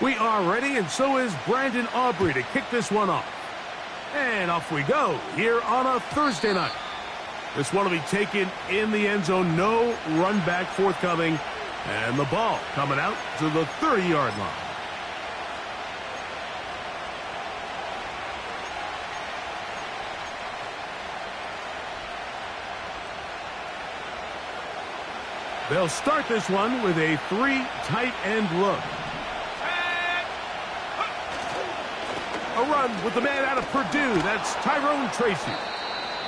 We are ready, and so is Brandon Aubrey to kick this one off. And off we go here on a Thursday night. This one will be taken in the end zone. No run back forthcoming. And the ball coming out to the 30-yard line. They'll start this one with a 3 tight end look. A run with the man out of Purdue. That's Tyrone Tracy.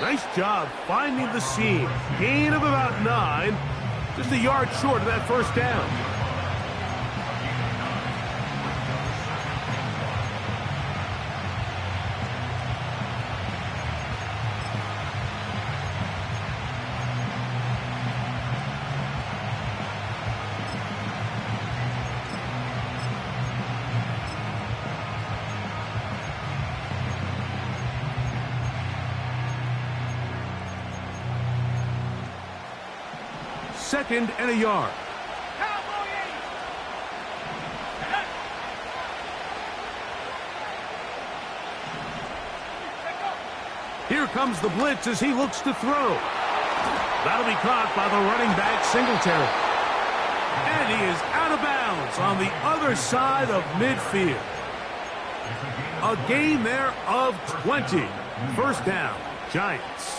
Nice job finding the seam. Gain of about 9. Just a yard short of that first down. Second and a yard. Here comes the blitz as he looks to throw. That'll be caught by the running back, Singletary. And he is out of bounds on the other side of midfield. A gain there of 20. First down, Giants.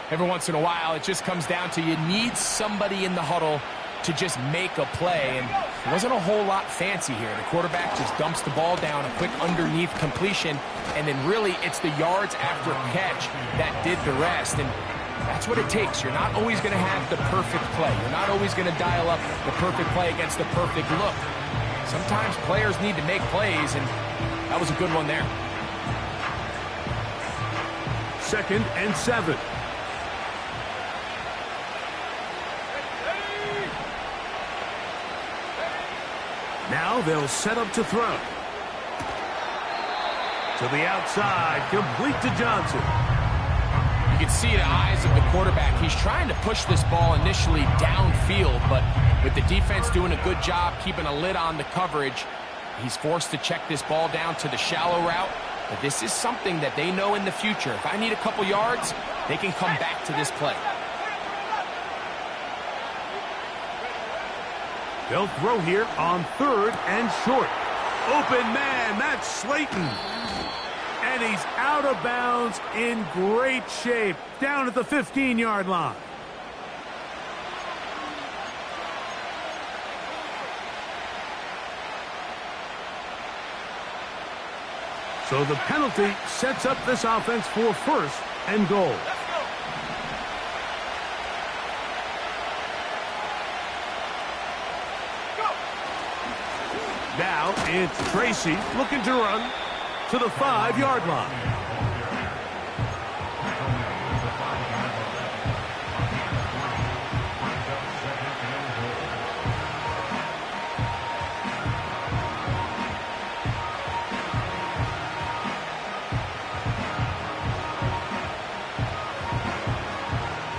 Every once in a while, it just comes down to you need somebody in the huddle to just make a play. And it wasn't a whole lot fancy here. The quarterback just dumps the ball down, a quick underneath completion, and then really it's the yards after catch that did the rest. And that's what it takes. You're not always going to have the perfect play. You're not always going to dial up the perfect play against the perfect look. Sometimes players need to make plays, and that was a good one there. Second and 7. Now they'll set up to throw. To the outside, complete to Johnson. You can see the eyes of the quarterback. He's trying to push this ball initially downfield, but with the defense doing a good job keeping a lid on the coverage, he's forced to check this ball down to the shallow route. But this is something that they know in the future. If I need a couple yards, they can come back to this play. They'll throw here on 3rd and short. Open man, that's Slayton. And he's out of bounds in great shape, down at the 15-yard line. So the penalty sets up this offense for 1st and goal. Now it's Tracy looking to run to the 5-yard line.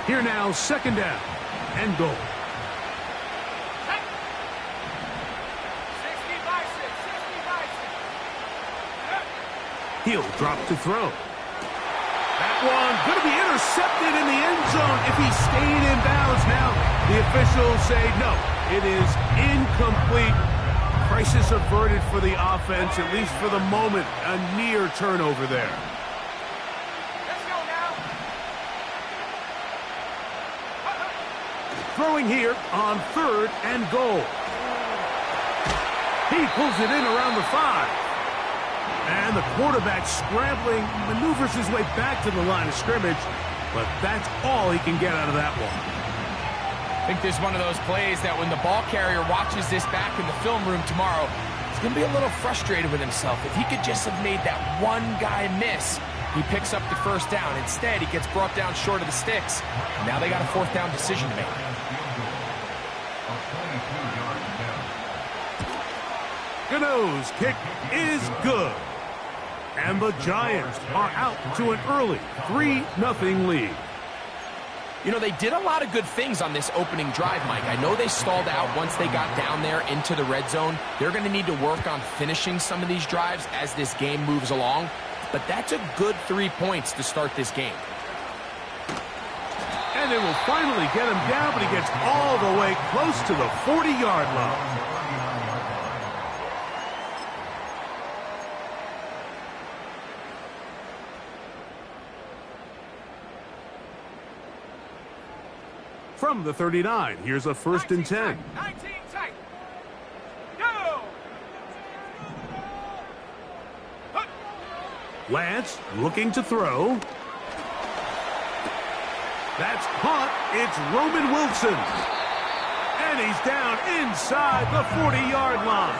Here now, 2nd down and goal. He'll drop to throw. That one going to be intercepted in the end zone if he stayed in bounds. Now the officials say no, it is incomplete. Crisis averted for the offense, at least for the moment. A near turnover there. Let's go now. Throwing here on 3rd and goal. He pulls it in around the 5. And the quarterback scrambling, maneuvers his way back to the line of scrimmage, but that's all he can get out of that one. I think this is one of those plays that when the ball carrier watches this back in the film room tomorrow, he's going to be a little frustrated with himself. If he could just have made that one guy miss, he picks up the 1st down. Instead, he gets brought down short of the sticks. Now they got a 4th down decision to make. Gano's kick is good. And the Giants are out to an early 3-0 lead. You know, they did a lot of good things on this opening drive, Mike. I know they stalled out once they got down there into the red zone. They're going to need to work on finishing some of these drives as this game moves along. But that's a good 3 points to start this game. And they will finally get him down, but he gets all the way close to the 40-yard line. From the 39, here's a 1st and 10. 19 tight. Go! Lance looking to throw. That's caught. It's Roman Wilson. And he's down inside the 40-yard line.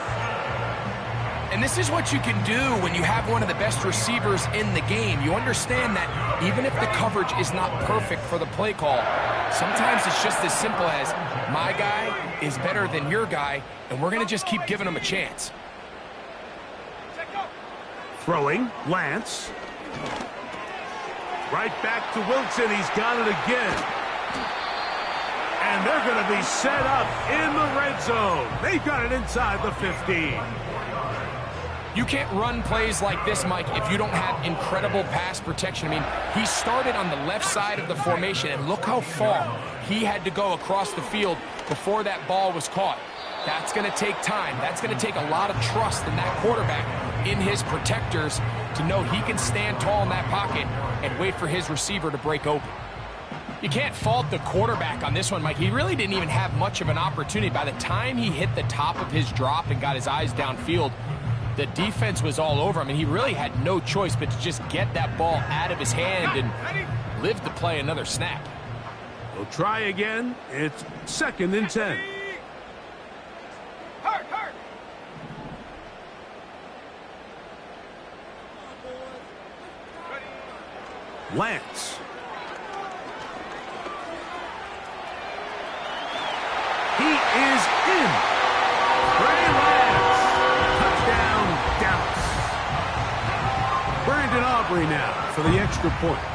And this is what you can do when you have one of the best receivers in the game. You understand that even if the coverage is not perfect for the play call, sometimes it's just as simple as my guy is better than your guy, and we're going to just keep giving him a chance. Throwing, Lance. Right back to Wilson. He's got it again. And they're going to be set up in the red zone. They've got it inside the 15. You can't run plays like this, Mike, if you don't have incredible pass protection. I mean, he started on the left side of the formation, and look how far he had to go across the field before that ball was caught. That's going to take time. That's going to take a lot of trust in that quarterback, in his protectors, to know he can stand tall in that pocket and wait for his receiver to break open. You can't fault the quarterback on this one, Mike. He really didn't even have much of an opportunity. By the time he hit the top of his drop and got his eyes downfield, the defense was all over him, and he really had no choice but to just get that ball out of his hand and live to play another snap. They'll try again. It's 2nd and 10. Hurt. Lance. He is in. Trey Lance. Touchdown, Dallas. Brandon Aubrey now for the extra point.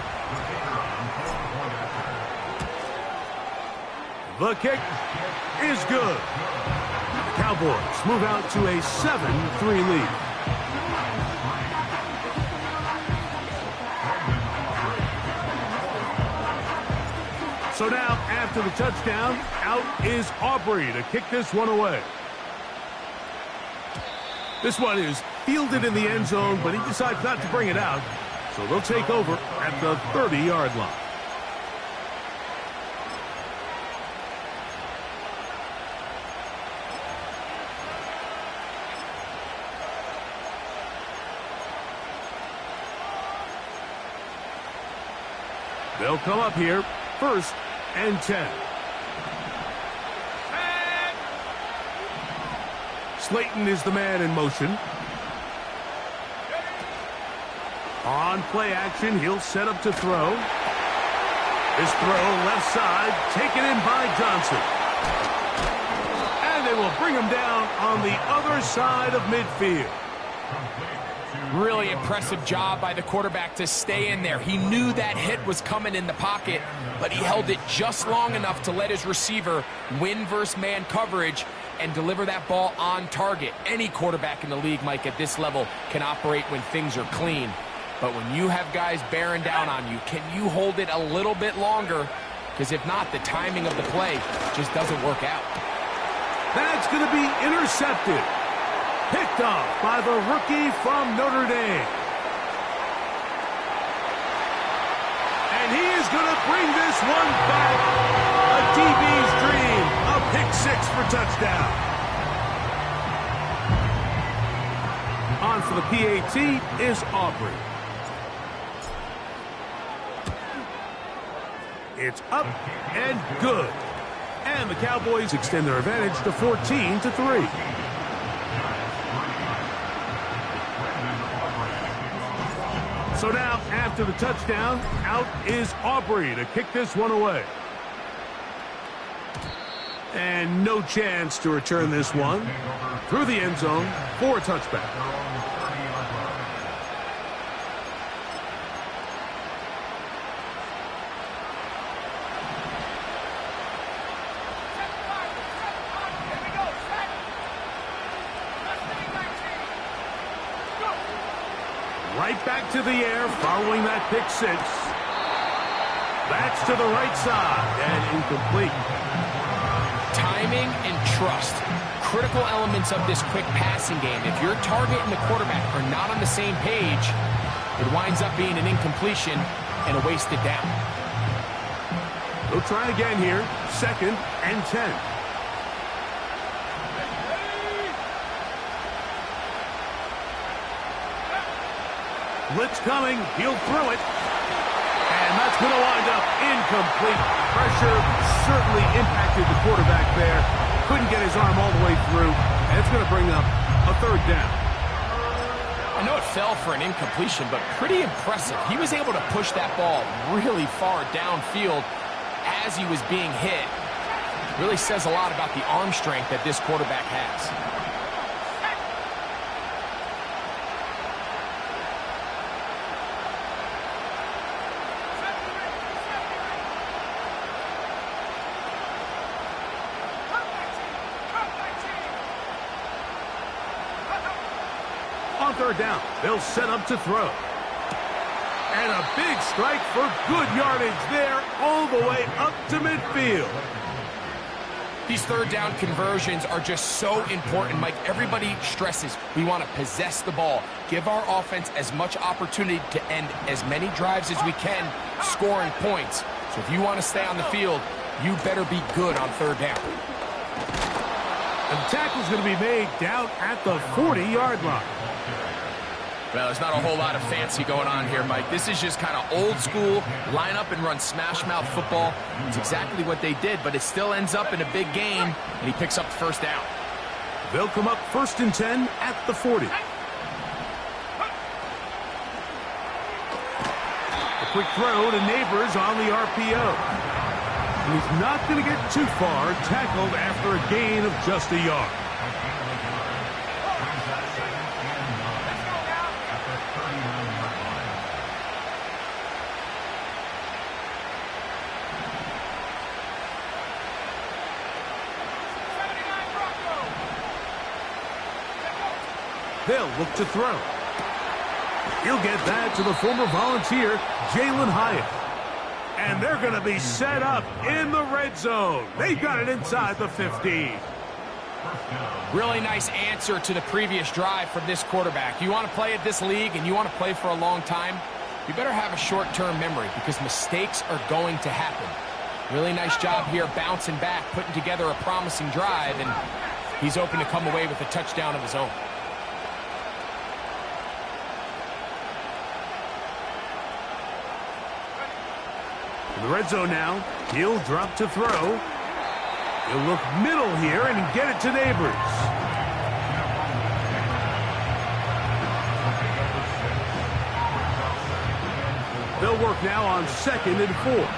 The kick is good. The Cowboys move out to a 7-3 lead. So now, after the touchdown, out is Aubrey to kick this one away. This one is fielded in the end zone, but he decides not to bring it out. So they'll take over at the 30-yard line. They'll come up here, 1st and 10. Slayton is the man in motion. On play action, he'll set up to throw. His throw left side, taken in by Johnson. And they will bring him down on the other side of midfield. Really impressive job by the quarterback to stay in there. He knew that hit was coming in the pocket, but he held it just long enough to let his receiver win versus man coverage and deliver that ball on target. Any quarterback in the league, Mike, at this level can operate when things are clean. But when you have guys bearing down on you, can you hold it a little bit longer? Because if not, the timing of the play just doesn't work out. That's going to be intercepted. Picked off by the rookie from Notre Dame. And he is going to bring this one back. A DB's dream. A pick 6 for touchdown. On for the PAT is Aubrey. It's up and good. And the Cowboys extend their advantage to 14-3. So now, after the touchdown, out is Aubrey to kick this one away. And no chance to return this one through the end zone for a touchback. Right back to the air following that pick six. That's to the right side and incomplete. Timing and trust. Critical elements of this quick passing game. If your target and the quarterback are not on the same page, it winds up being an incompletion and a wasted down. They'll try again here. 2nd and 10. Blitz coming. He'll throw it. And that's going to wind up incomplete. Pressure certainly impacted the quarterback there. Couldn't get his arm all the way through. And it's going to bring up a 3rd down. I know it fell for an incompletion, but pretty impressive. He was able to push that ball really far downfield as he was being hit. Really says a lot about the arm strength that this quarterback has. On 3rd down, they'll set up to throw. And a big strike for good yardage there all the way up to midfield. These 3rd down conversions are just so important, Mike. Everybody stresses we want to possess the ball, give our offense as much opportunity to end as many drives as we can, scoring points. So if you want to stay on the field, you better be good on 3rd down. And the tackle's going to be made down at the 40-yard line. Well, there's not a whole lot of fancy going on here, Mike. This is just kind of old school, line up and run smash mouth football. It's exactly what they did, but it still ends up in a big game, and he picks up the 1st down. They'll come up 1st and 10 at the 40. A quick throw to Neighbors on the RPO. And he's not going to get too far, tackled after a gain of just a yard. They'll look to throw. He'll get that to the former Volunteer, Jalen Hyatt. And they're going to be set up in the red zone. They've got it inside the 15. Really nice answer to the previous drive from this quarterback. You want to play at this league and you want to play for a long time, you better have a short-term memory because mistakes are going to happen. Really nice job here bouncing back, putting together a promising drive, and he's open to come away with a touchdown of his own. In the red zone now, he'll drop to throw. He'll look middle here and get it to Neighbors. They'll work now on 2nd and 4.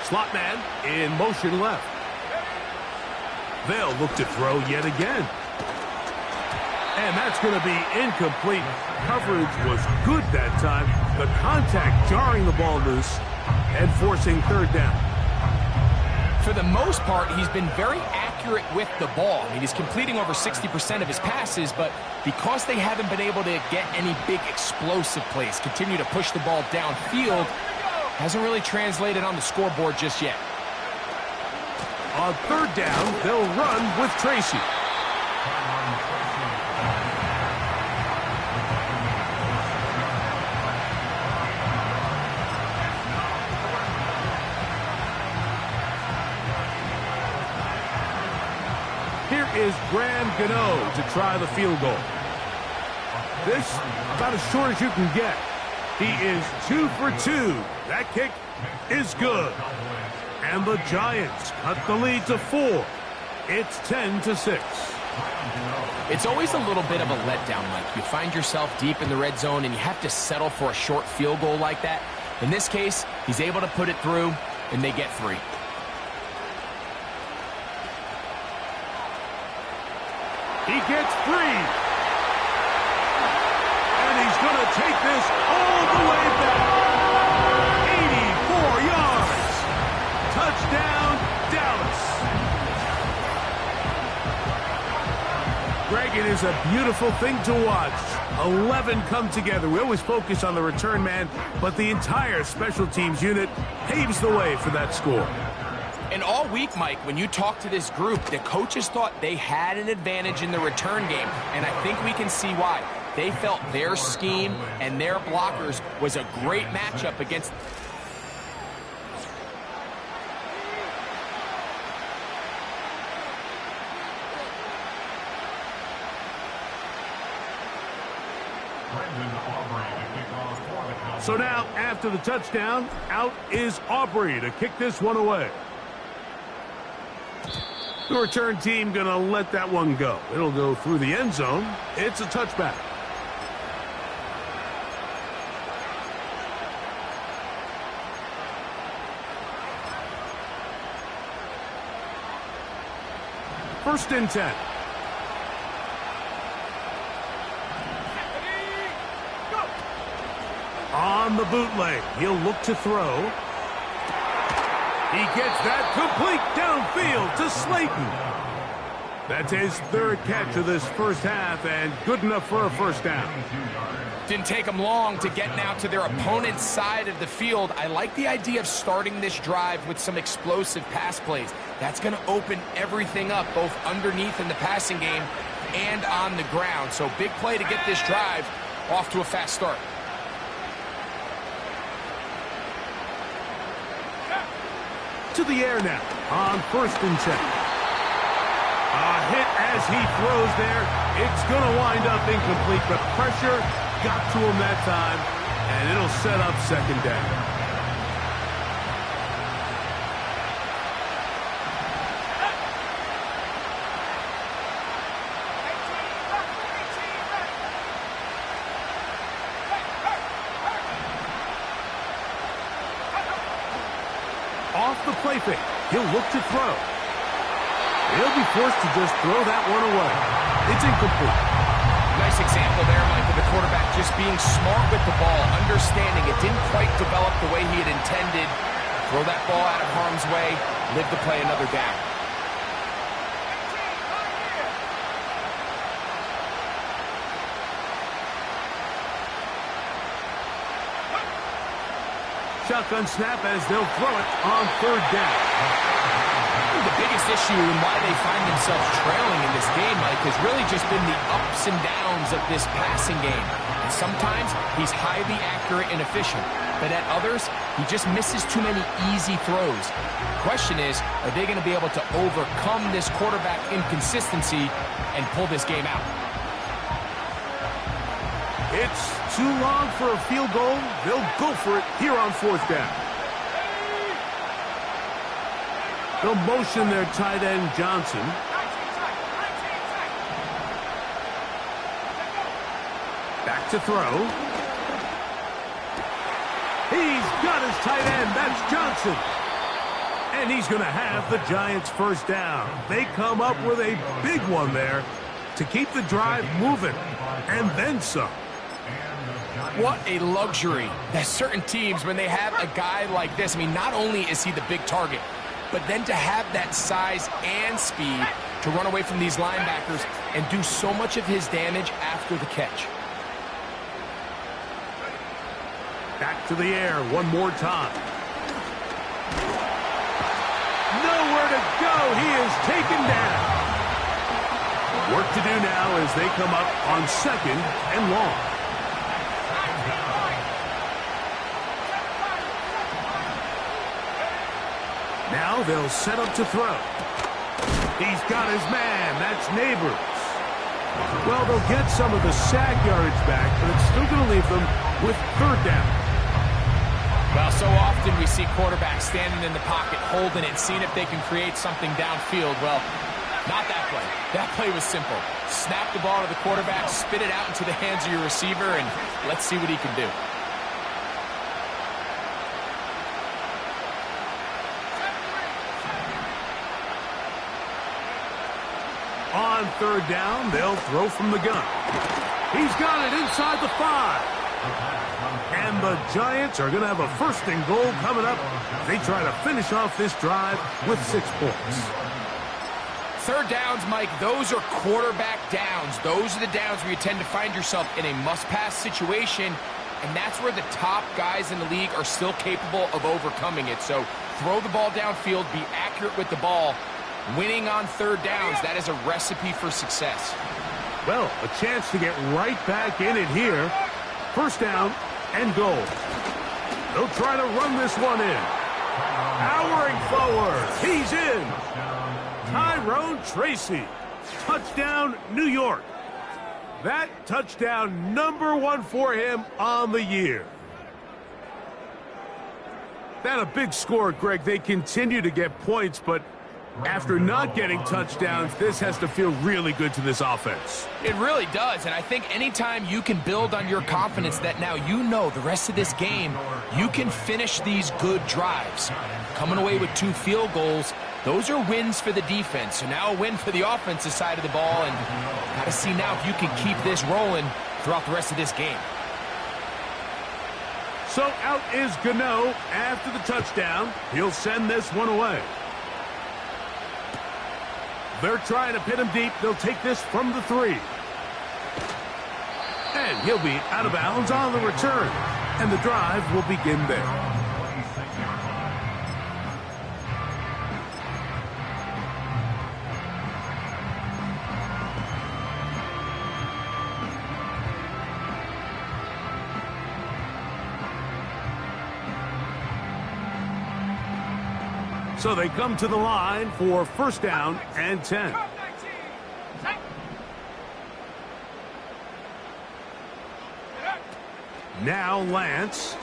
Slot man in motion left. They'll look to throw yet again. And that's going to be incomplete. Coverage was good that time. The contact jarring the ball loose and forcing 3rd down. For the most part, he's been very accurate with the ball. I mean, he's completing over 60% of his passes, but because they haven't been able to get any big explosive plays, continue to push the ball downfield, hasn't really translated on the scoreboard just yet. On 3rd down, they'll run with Tracy. Here is Graham Gano to try the field goal. This about as short as you can get. He is 2 for 2. That kick is good. And the Giants cut the lead to 4. It's 10-6. It's always a little bit of a letdown, Mike. You find yourself deep in the red zone and you have to settle for a short field goal like that. In this case, he's able to put it through, and they get 3. He gets 3. And he's going to take this all the way back. 84 yards. Touchdown, Dallas. is a beautiful thing to watch. 11 come together. We always focus on the return man, but the entire special teams unit paves the way for that score. And all week, Mike, when you talk to this group, the coaches thought they had an advantage in the return game, and I think we can see why. They felt their scheme and their blockers was a great matchup against... So now, after the touchdown, out is Aubrey to kick this one away. The return team going to let that one go. It'll go through the end zone. It's a touchback. First and 10. On the bootleg, he'll look to throw. He gets that complete downfield to Slayton. That's his third catch of this first half, and good enough for a first down. Didn't take them long to get now to their opponent's side of the field. I like the idea of starting this drive with some explosive pass plays. That's going to open everything up, both underneath in the passing game and on the ground. So big play to get this drive off to a fast start. To the air now on first and 10. A hit as he throws there. It's going to wind up incomplete, but pressure got to him that time, and it'll set up second down. Off the play fake, he'll look to throw. He'll be forced to just throw that one away. It's incomplete. Nice example there, Mike, of the quarterback just being smart with the ball, understanding it didn't quite develop the way he had intended. Throw that ball out of harm's way, live to play another down. Shotgun snap as they'll throw it on third down. The biggest issue and why they find themselves trailing in this game, Mike, has really just been the ups and downs of this passing game. And sometimes he's highly accurate and efficient, but at others, he just misses too many easy throws. The question is, are they going to be able to overcome this quarterback inconsistency and pull this game out? It's too long for a field goal. They'll go for it here on fourth down. They'll motion their tight end, Johnson. Back to throw. He's got his tight end. That's Johnson. And he's going to have the Giants' first down. They come up with a big one there to keep the drive moving, and then some. What a luxury that certain teams, when they have a guy like this, I mean, not only is he the big target, but then to have that size and speed to run away from these linebackers and do so much of his damage after the catch. Back to the air one more time. Nowhere to go. He is taken down. Work to do now as they come up on second and long. Now they'll set up to throw. He's got his man. That's Neighbors. Well, they'll get some of the sack yardage back, but it's still going to leave them with third down. Well, so often we see quarterbacks standing in the pocket, holding it, seeing if they can create something downfield. Well, not that play. That play was simple. Snap the ball to the quarterback, spit it out into the hands of your receiver, and let's see what he can do. On third down, they'll throw from the gun. He's got it inside the 5. And the Giants are going to have a first and goal coming up. They try to finish off this drive with 6 points. Third downs, Mike, those are quarterback downs. Those are the downs where you tend to find yourself in a must-pass situation, and that's where the top guys in the league are still capable of overcoming it. So throw the ball downfield, be accurate with the ball. Winning on third downs, that is a recipe for success. Well, a chance to get right back in it here. First down and goal. They'll try to run this one in. Powering forward. He's in. Tyrone Tracy. Touchdown, New York. That touchdown #1 for him on the year. That a big score, Greg. They continue to get points, but after not getting touchdowns, this has to feel really good to this offense. It really does, and I think anytime you can build on your confidence that now you know the rest of this game, you can finish these good drives. Coming away with 2 field goals, those are wins for the defense. So now a win for the offensive side of the ball, and got to see now if you can keep this rolling throughout the rest of this game. So out is Gano after the touchdown. He'll send this one away. They're trying to pin him deep. They'll take this from the 3. And he'll be out of bounds on the return. And the drive will begin there. So they come to the line for first down and 10. Now Lance.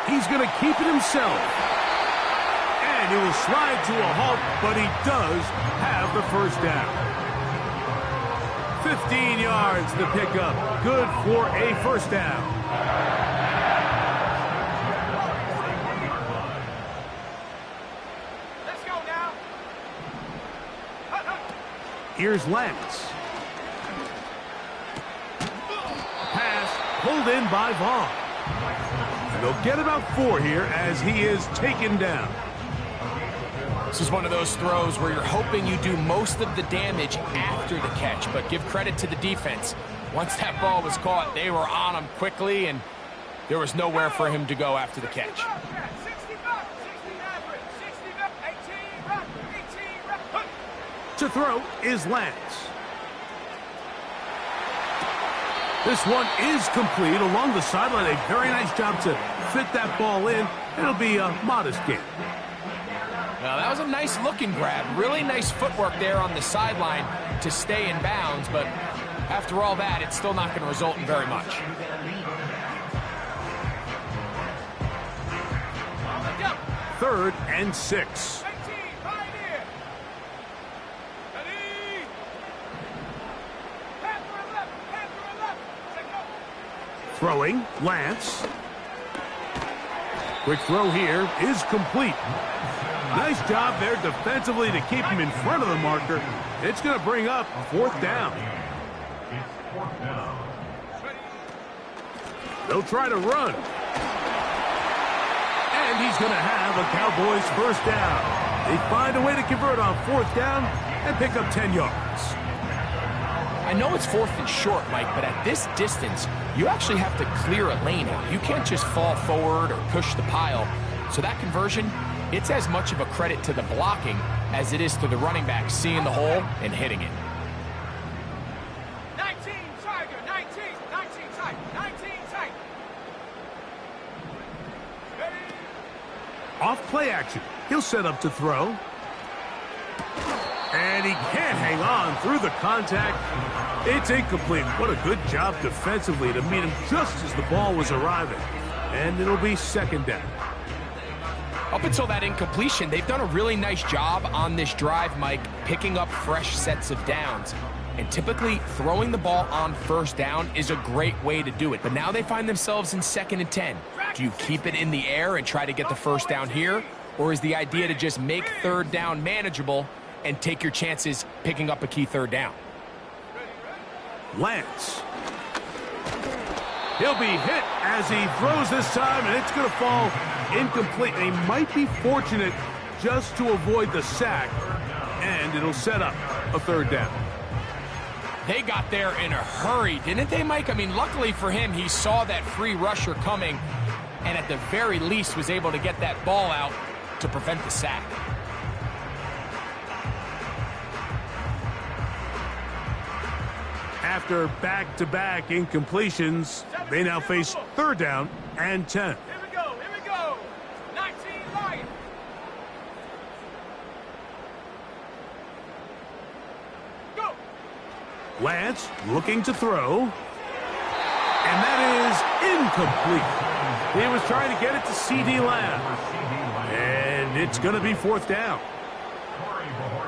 He's going to keep it himself. And he will slide to a halt, but he does have the first down. 15 yards to pick up. Good for a first down. Here's Lance. Pass pulled in by Vaughn. And they'll get about 4 here as he is taken down. This is one of those throws where you're hoping you do most of the damage after the catch, but give credit to the defense. Once that ball was caught, they were on him quickly, and there was nowhere for him to go after the catch. To throw is Lance. This one is complete along the sideline. A very nice job to fit that ball in. It'll be a modest gain. Now, that was a nice looking grab. Really nice footwork there on the sideline to stay in bounds, but after all that, it's still not going to result in very much. Third and 6. Throwing, Lance. Quick throw here is complete. Nice job there defensively to keep him in front of the marker. It's going to bring up 4th down. They'll try to run. And he's going to have a Cowboys first down. They find a way to convert on 4th down and pick up 10 yards. I know it's 4th and short, Mike, but at this distance, you actually have to clear a lane out. You can't just fall forward or push the pile. So that conversion, it's as much of a credit to the blocking as it is to the running back seeing the hole and hitting it. 19 Tiger, 19 Tiger, 19 Tiger. Off play action. He'll set up to throw. And he can't hang on through the contact. It's incomplete. What a good job defensively to meet him just as the ball was arriving. And it'll be 2nd down. Up until that incompletion, they've done a really nice job on this drive, Mike, picking up fresh sets of downs. And typically, throwing the ball on 1st down is a great way to do it. But now they find themselves in 2nd and 10. Do you keep it in the air and try to get the 1st down here? Or is the idea to just make 3rd down manageable and take your chances picking up a key 3rd down? Lance. He'll be hit as he throws this time, and it's going to fall incomplete. They might be fortunate just to avoid the sack, and it'll set up a third down. They got there in a hurry, didn't they, Mike? I mean, luckily for him, he saw that free rusher coming, and at the very least was able to get that ball out to prevent the sack. After back-to-back incompletions, they now face third down and 10. Here we go, 19 Lions. Go. Lance looking to throw, and that is incomplete. He was trying to get it to C.D. Lamb, and it's going to be fourth down.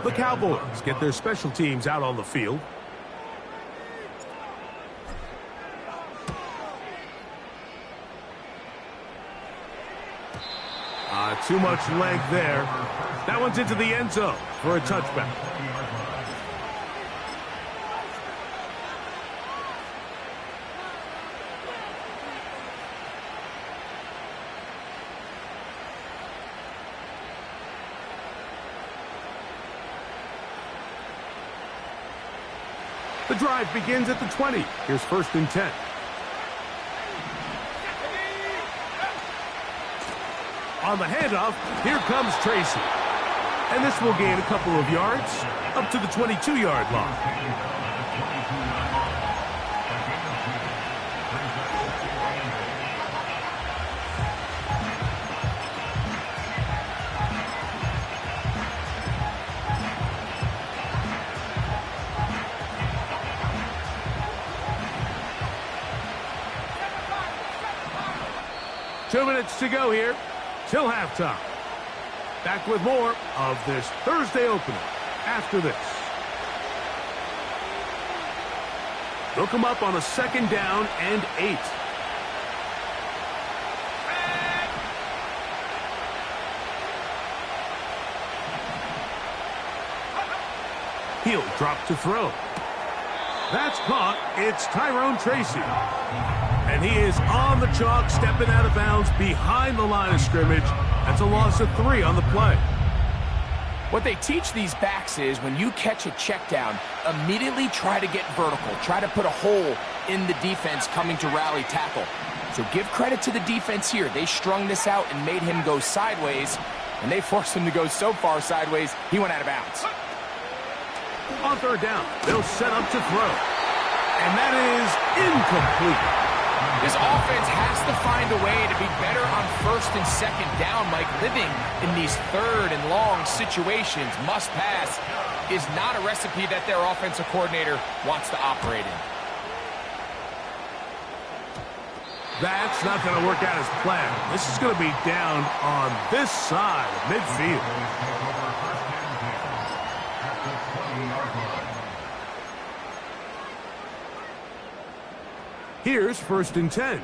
The Cowboys get their special teams out on the field. Too much length there. That one's into the end zone for a touchback. The drive begins at the 20. Here's first and 10. On the handoff, here comes Tracy. And this will gain a couple of yards up to the 22-yard line. Two minutes to go here till halftime. Back with more of this Thursday opener after this. They'll come up on a second down and 8. He'll drop to throw. That's caught. It's Tyrone Tracy. And he is on the chalk, stepping out of bounds behind the line of scrimmage. That's a loss of 3 on the play. What they teach these backs is when you catch a check down, immediately try to get vertical. Try to put a hole in the defense coming to rally tackle. So give credit to the defense here. They strung this out and made him go sideways, and they forced him to go so far sideways, he went out of bounds. On third down, they'll set up to throw. And that is incomplete. This offense has to find a way to be better on first and second down. Like living in these third and long situations, must pass, is not a recipe that their offensive coordinator wants to operate in. That's not going to work out as planned. This is going to be down on this side of midfield. Here's first and 10.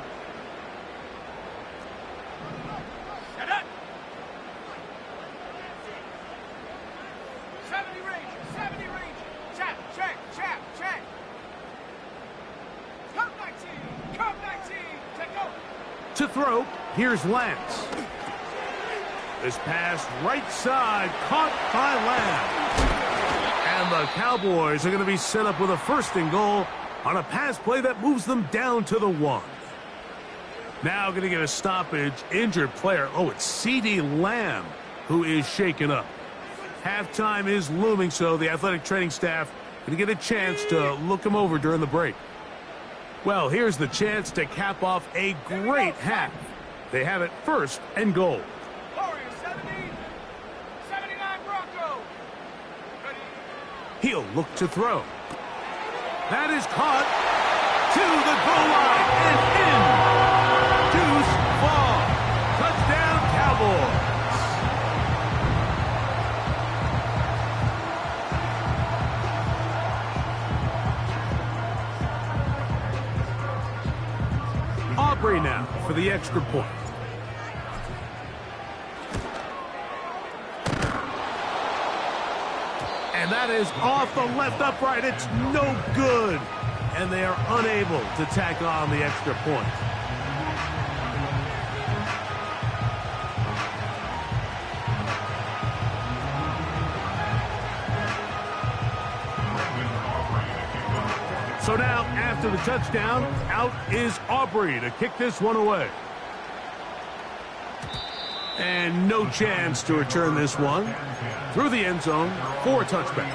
Get up. 70 range, 70 range. Check. Come 19, take over. To throw, here's Lance. This pass right side, caught by Lamb. And the Cowboys are going to be set up with a first and goal on a pass play that moves them down to the 1. Now going to get a stoppage, injured player. Oh, it's C.D. Lamb who is shaken up. Halftime is looming, so the athletic training staff going to get a chance to look him over during the break. Well, here's the chance to cap off a great half. They have it first and goal. Warriors 70, 79 Bronco. Ready. He'll look to throw. That is caught to the goal line and in. Deuce ball. Touchdown, Cowboys. Aubrey now for the extra point. And that is off the left upright. It's no good. And they are unable to tack on the extra point. to the touchdown. Out is Aubrey to kick this one away. And no chance to return this one through the end zone for a touchback.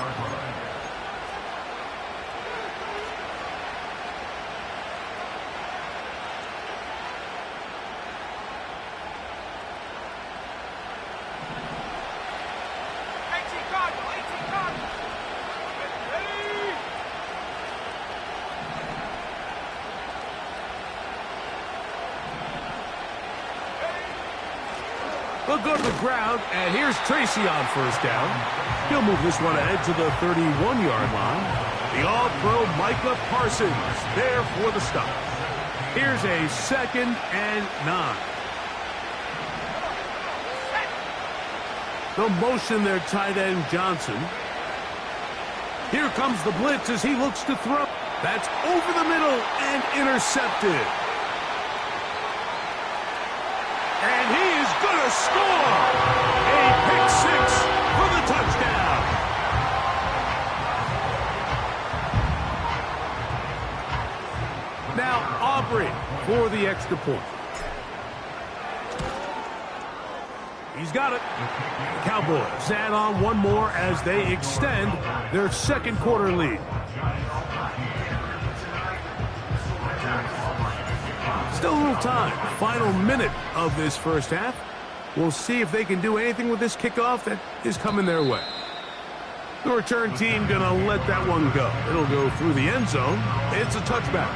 They'll go to the ground, and here's Tracy on first down. He'll move this one ahead to the 31-yard line. The all-pro Micah Parsons there for the stop. Here's a 2nd and 9. They'll motion their tight end Johnson. Here comes the blitz as he looks to throw. That's over the middle and intercepted. And he is going to score! A pick 6 for the touchdown. Now Aubrey for the extra point. He's got it. The Cowboys add on one more as they extend their second quarter lead. Still a little time. Final minute of this first half. We'll see if they can do anything with this kickoff that is coming their way. The return team going to let that one go. It'll go through the end zone. It's a touchback.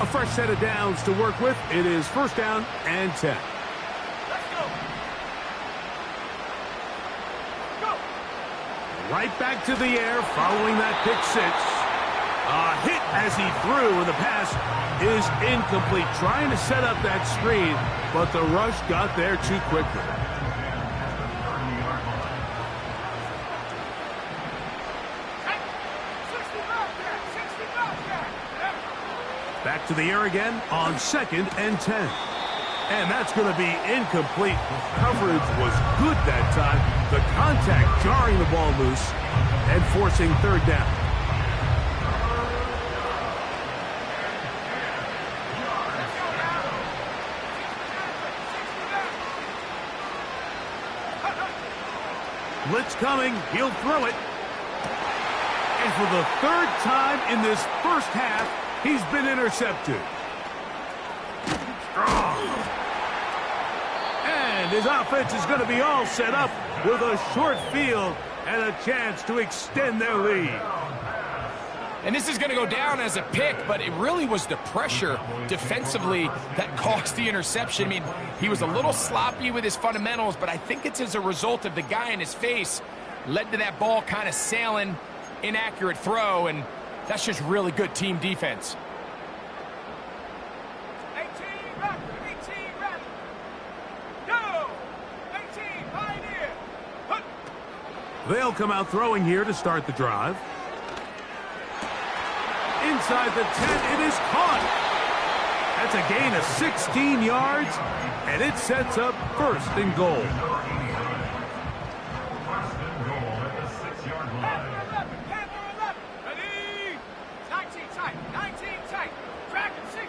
A fresh set of downs to work with. It is first down and 10. Right back to the air following that pick 6. A hit as he threw, and the pass is incomplete. Trying to set up that screen, but the rush got there too quickly. Back to the air again on 2nd and 10. And that's going to be incomplete. Coverage was good that time. The contact jarring the ball loose and forcing third down. Blitz coming. He'll throw it. And for the 3rd time in this first half, he's been intercepted. And his offense is going to be all set up with a short field and a chance to extend their lead. And this is going to go down as a pick, but it really was the pressure defensively that caused the interception. I mean, he was a little sloppy with his fundamentals, but I think it's as a result of the guy in his face led to that ball kind of sailing, inaccurate throw, and that's just really good team defense. They'll come out throwing here to start the drive. Inside the 10, it is caught. That's a gain of 16 yards, and it sets up 1st and goal. Ready? 19 tight, 19 tight. Track at 60.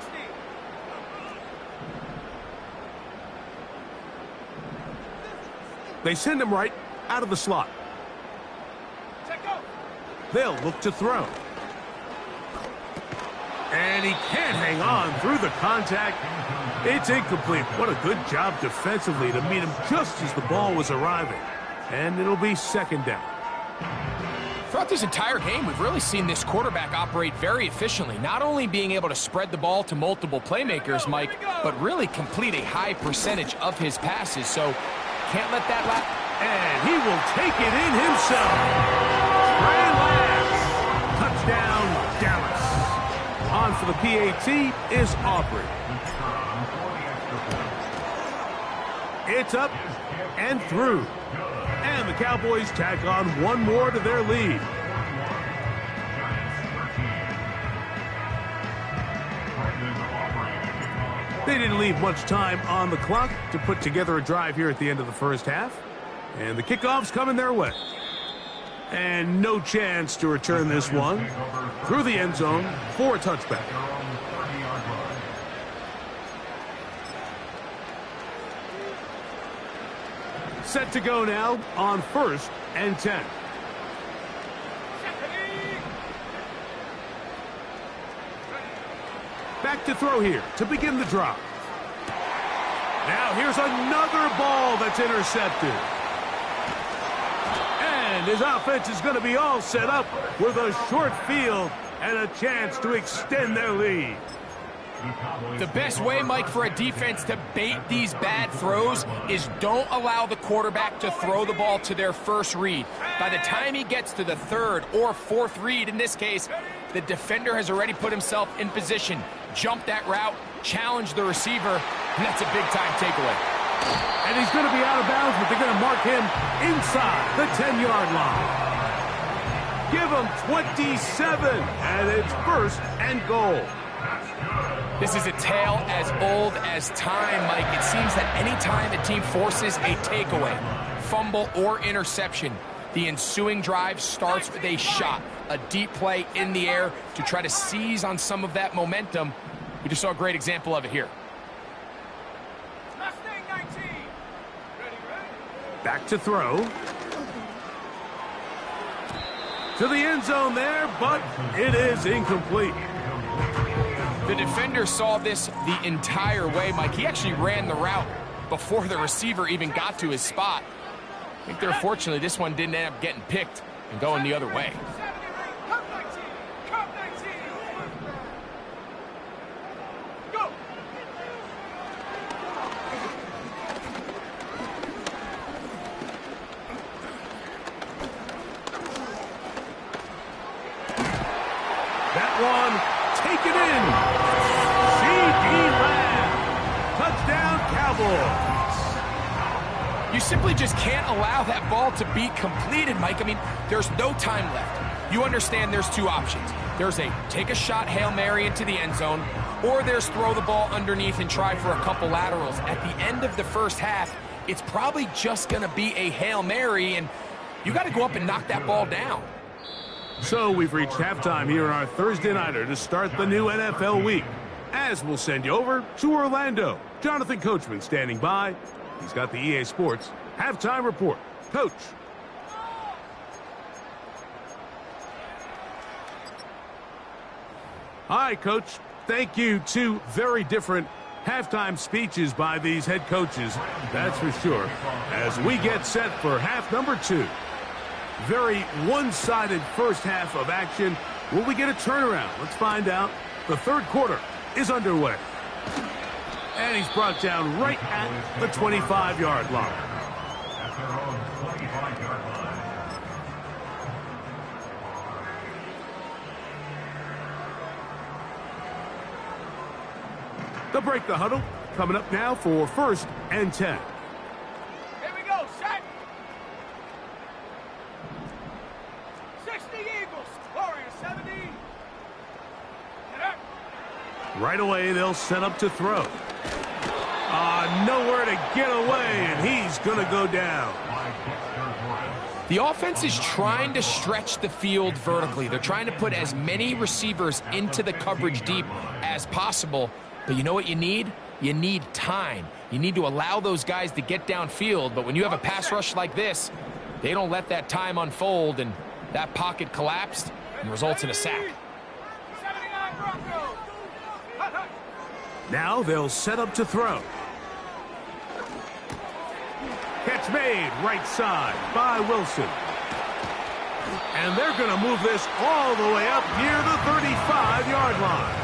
They send him right out of the slot. They'll look to throw. And he can't hang on through the contact. It's incomplete. What a good job defensively to meet him just as the ball was arriving. And it'll be 2nd down. Throughout this entire game, we've really seen this quarterback operate very efficiently, not only being able to spread the ball to multiple playmakers, Mike, but really complete a high percentage of his passes. So can't let that lap. And he will take it in himself. Grand Labs. Touchdown, Dallas. On for the PAT is Aubrey. It's up and through. And the Cowboys tack on one more to their lead. They didn't leave much time on the clock to put together a drive here at the end of the first half. And the kickoff's coming their way. And no chance to return this one through the end zone for a touchback. Set to go now on 1st and 10. Back to throw here to begin the drive. Now here's another ball that's intercepted. And his offense is going to be all set up with a short field and a chance to extend their lead. The best way, Mike, for a defense to bait these bad throws is don't allow the quarterback to throw the ball to their first read. By the time he gets to the 3rd or 4th read, in this case, the defender has already put himself in position, jumped that route, challenged the receiver, and that's a big-time takeaway. And he's going to be out of bounds, but they're going to mark him inside the 10-yard line. Give him 27, and it's 1st and goal. This is a tale as old as time, Mike. It seems that any time a team forces a takeaway, fumble, or interception, the ensuing drive starts with a shot, a deep play in the air to try to seize on some of that momentum. We just saw a great example of it here. Back to throw. To the end zone there, but it is incomplete. The defender saw this the entire way, Mike. He actually ran the route before the receiver even got to his spot. I think they're fortunately this one didn't end up getting picked and going the other way. That one taken in. C.D. Lamb. Touchdown, Cowboys. You simply just can't allow that ball to be completed, Mike. I mean, there's no time left. You understand there's two options. There's a take a shot Hail Mary into the end zone, or there's throw the ball underneath and try for a couple laterals. At the end of the first half, it's probably just going to be a Hail Mary, and you got to go up and knock that ball down. So we've reached halftime here in our Thursday Nighter to start the new NFL week. As we'll send you over to Orlando. Jonathan Coachman standing by. He's got the EA Sports halftime report. Coach. Hi, Coach. Thank you. Two very different halftime speeches by these head coaches, that's for sure, as we get set for half number 2. Very one-sided first half of action. Will we get a turnaround? Let's find out. The third quarter is underway. And he's brought down right at the 25-yard line. They'll break the huddle. Coming up now for 1st and 10. Here we go, set. 60 Eagles, Warriors 70. Right away, they'll set up to throw. Nowhere to get away, and he's going to go down. The offense is trying to stretch the field vertically. They're trying to put as many receivers into the coverage deep as possible. But you know what you need? You need time. You need to allow those guys to get downfield. But when you have a pass rush like this, they don't let that time unfold, and that pocket collapsed and results in a sack. 79 Broncos. Now they'll set up to throw. Catch made right side by Wilson. And they're going to move this all the way up near the 35-yard line.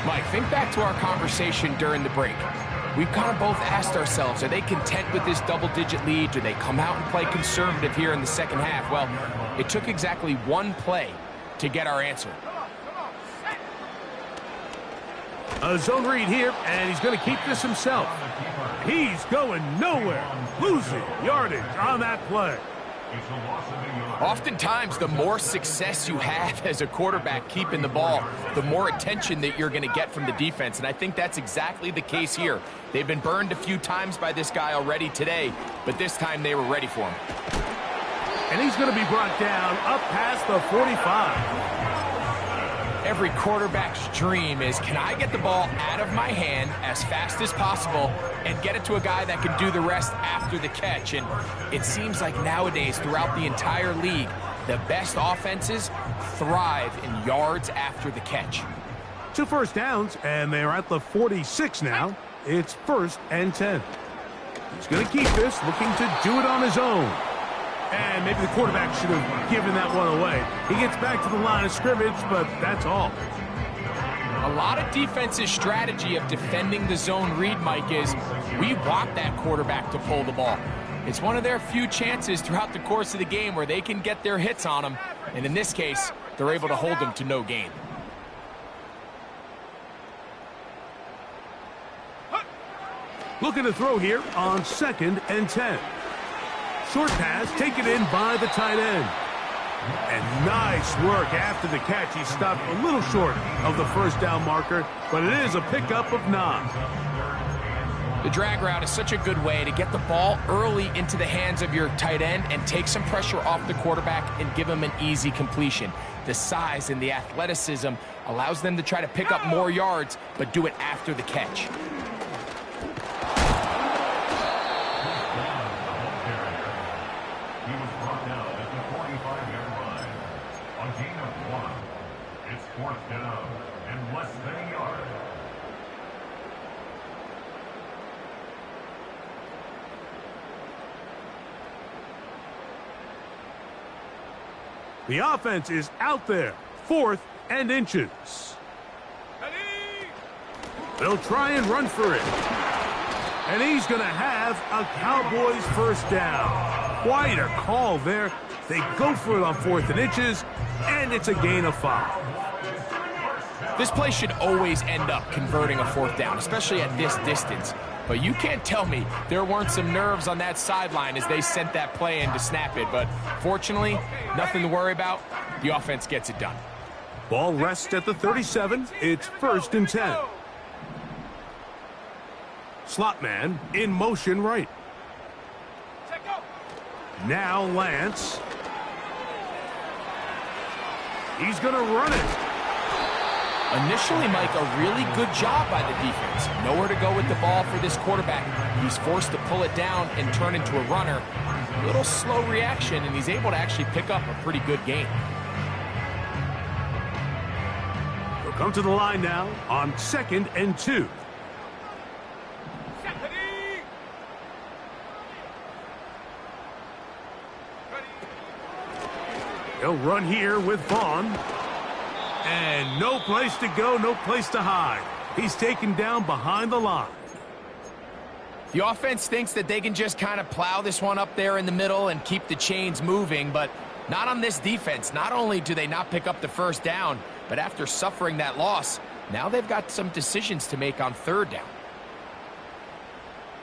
Mike, think back to our conversation during the break. We've kind of both asked ourselves, are they content with this double-digit lead? Do they come out and play conservative here in the second half? Well, it took exactly one play to get our answer. A zone read here, and he's going to keep this himself. He's going nowhere. Losing yardage on that play. Oftentimes, the more success you have as a quarterback keeping the ball, the more attention that you're going to get from the defense, and I think that's exactly the case here. They've been burned a few times by this guy already today, but this time they were ready for him. And he's going to be brought down up past the 45. Every quarterback's dream is, can I get the ball out of my hand as fast as possible and get it to a guy that can do the rest after the catch? And it seems like nowadays, throughout the entire league, the best offenses thrive in yards after the catch. 2 first downs, and they're at the 46 now. It's 1st and 10. He's going to keep this, looking to do it on his own. And maybe the quarterback should have given that one away. He gets back to the line of scrimmage, but that's all. A lot of defense's strategy of defending the zone read, Mike, is we want that quarterback to pull the ball. It's one of their few chances throughout the course of the game where they can get their hits on him. And in this case, they're able to hold him to no gain. Looking to throw here on 2nd and 10. Short pass taken in by the tight end. And nice work after the catch. He stopped a little short of the 1st down marker, but it is a pickup of 9. The drag route is such a good way to get the ball early into the hands of your tight end and take some pressure off the quarterback and give him an easy completion. The size and the athleticism allows them to try to pick up more yards, but do it after the catch. It's 4th down and less than a yard. The offense is out there. 4th and inches. They'll try and run for it. And he's going to have a Cowboys 1st down. Quite a call there. They go for it on 4th and inches, and it's a gain of 5. This play should always end up converting a 4th down, especially at this distance. But you can't tell me there weren't some nerves on that sideline as they sent that play in to snap it. But fortunately, nothing to worry about. The offense gets it done. Ball rests at the 37. It's 1st and 10. Slot man in motion right. Now Lance. He's going to run it. Initially, Mike, a really good job by the defense. Nowhere to go with the ball for this quarterback. He's forced to pull it down and turn into a runner. A little slow reaction, and he's able to actually pick up a pretty good gain. They'll come to the line now on 2nd and 2. He'll run here with Vaughn. And no place to go, no place to hide. He's taken down behind the line. The offense thinks that they can just kind of plow this one up there in the middle and keep the chains moving, but not on this defense. Not only do they not pick up the 1st down, but after suffering that loss, now they've got some decisions to make on 3rd down.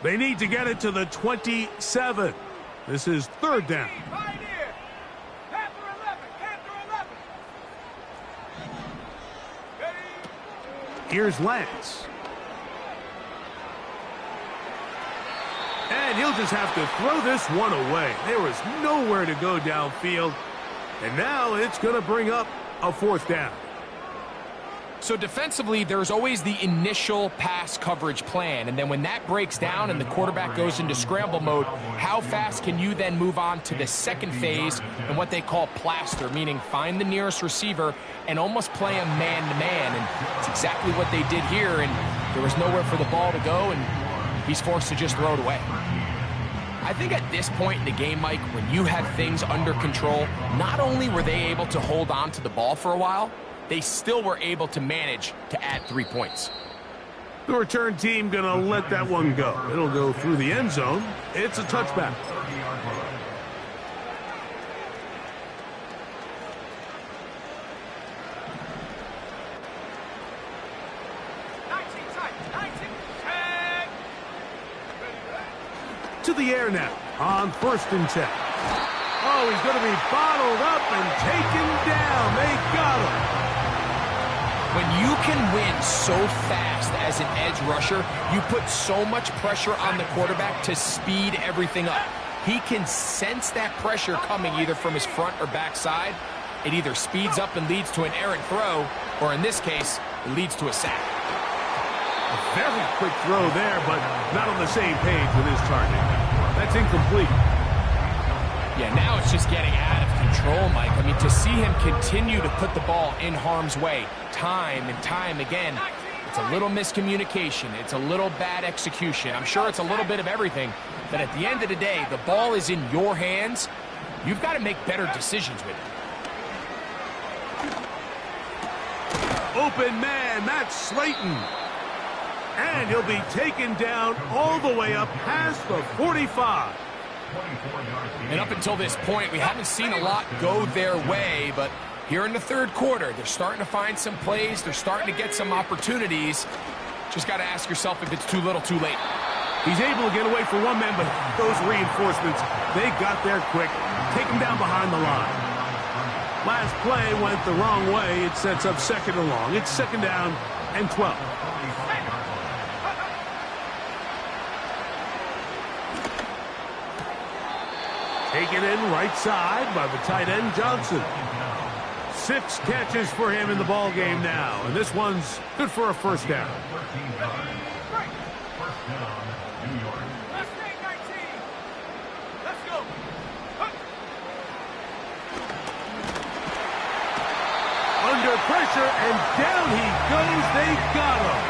They need to get it to the 27. This is 3rd down. Here's Lance. And he'll just have to throw this one away. There was nowhere to go downfield. And now it's going to bring up a 4th down. So defensively, there's always the initial pass coverage plan. And then when that breaks down and the quarterback goes into scramble mode, how fast can you then move on to the 2nd phase and what they call plaster, meaning find the nearest receiver and almost play him man-to-man. And it's exactly what they did here. And there was nowhere for the ball to go, and he's forced to just throw it away. I think at this point in the game, Mike, when you have things under control, not only were they able to hold on to the ball for a while, they still were able to manage to add 3 points. The return team going to let that one go. It'll go through the end zone. It's a touchback. To the air now on 1st and 10. Oh, he's going to be bottled up and taken down. They got him. When you can win so fast as an edge rusher, you put so much pressure on the quarterback to speed everything up. He can sense that pressure coming either from his front or back side. It either speeds up and leads to an errant throw, or in this case, it leads to a sack. A very quick throw there, but not on the same page with his target. That's incomplete. Yeah, now it's just getting out of control, Mike. I mean, to see him continue to put the ball in harm's way time and time again, it's a little miscommunication. It's a little bad execution. I'm sure it's a little bit of everything, but at the end of the day, the ball is in your hands. You've got to make better decisions with it. Open man, Matt Slayton. And he'll be taken down all the way up past the 45. And up until this point, we haven't seen a lot go their way, but here in the third quarter, they're starting to find some plays. They're starting to get some opportunities. Just got to ask yourself if it's too little, too late. He's able to get away for one man, but those reinforcements, they got there quick. Take him down behind the line. Last play went the wrong way. It sets up second and long. It's second down and 12. Taken in right side by the tight end, Johnson. 6 catches for him in the ball game now, and this one's good for a first down. Under pressure, and down he goes. They got him.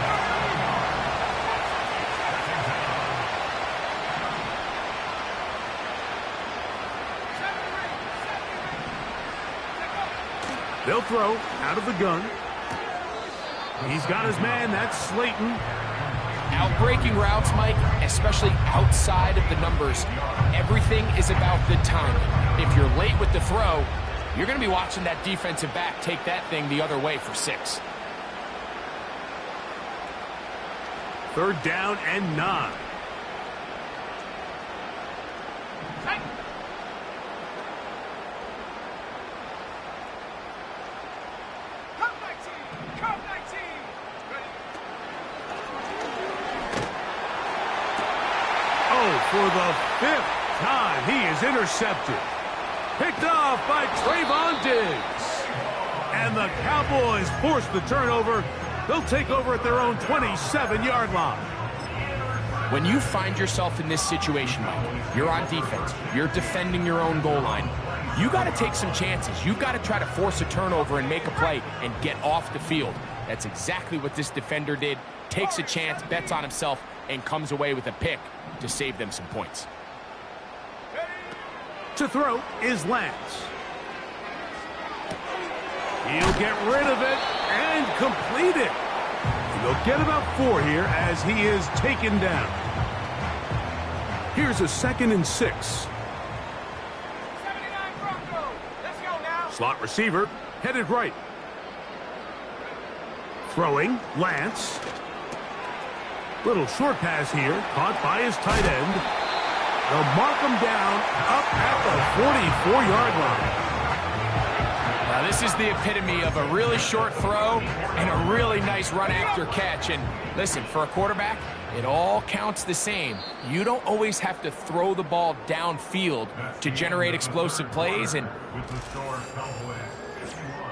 They'll throw out of the gun. He's got his man. That's Slayton. Out-breaking routes, Mike, especially outside of the numbers, everything is about the timing. If you're late with the throw, you're going to be watching that defensive back take that thing the other way for 6. Third down and 9. For the 5th time, he is intercepted. Picked off by Trayvon Diggs. And the Cowboys force the turnover. They'll take over at their own 27-yard line. When you find yourself in this situation, Mike, you're on defense. You're defending your own goal line. You got to take some chances. You got to try to force a turnover and make a play and get off the field. That's exactly what this defender did. Takes a chance, bets on himself, and comes away with a pick to save them some points. To throw is Lance. He'll get rid of it and complete it. And they'll get about 4 here as he is taken down. Here's a 2nd and 6. 79 Bronco. Let's go now. Slot receiver headed right. Throwing, Lance. Little short pass here, caught by his tight end. They'll mark him down up at the 44-yard line. Now, this is the epitome of a really short throw and a really nice run after catch. And listen, for a quarterback, it all counts the same. You don't always have to throw the ball downfield to generate explosive plays. And with the score, Cowboys 51.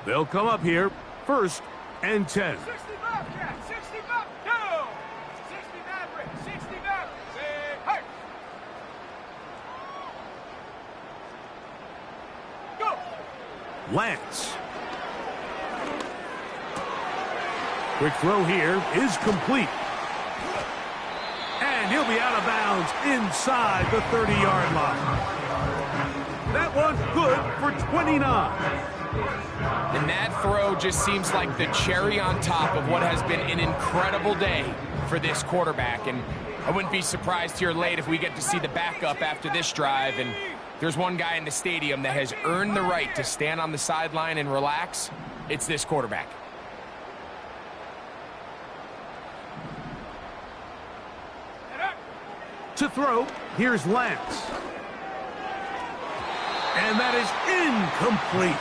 They'll come up here, 1st and 10. 60 Bobcat, 60 Bob, no! 60 Maverick, 60 Maverick, say, hey! Go! Lance. Quick throw here is complete. And he'll be out of bounds inside the 30-yard line. That one's good for 29. And that throw just seems like the cherry on top of what has been an incredible day for this quarterback. And I wouldn't be surprised here late if we get to see the backup after this drive. And there's one guy in the stadium that has earned the right to stand on the sideline and relax. It's this quarterback. To throw, here's Lance. And that is incomplete.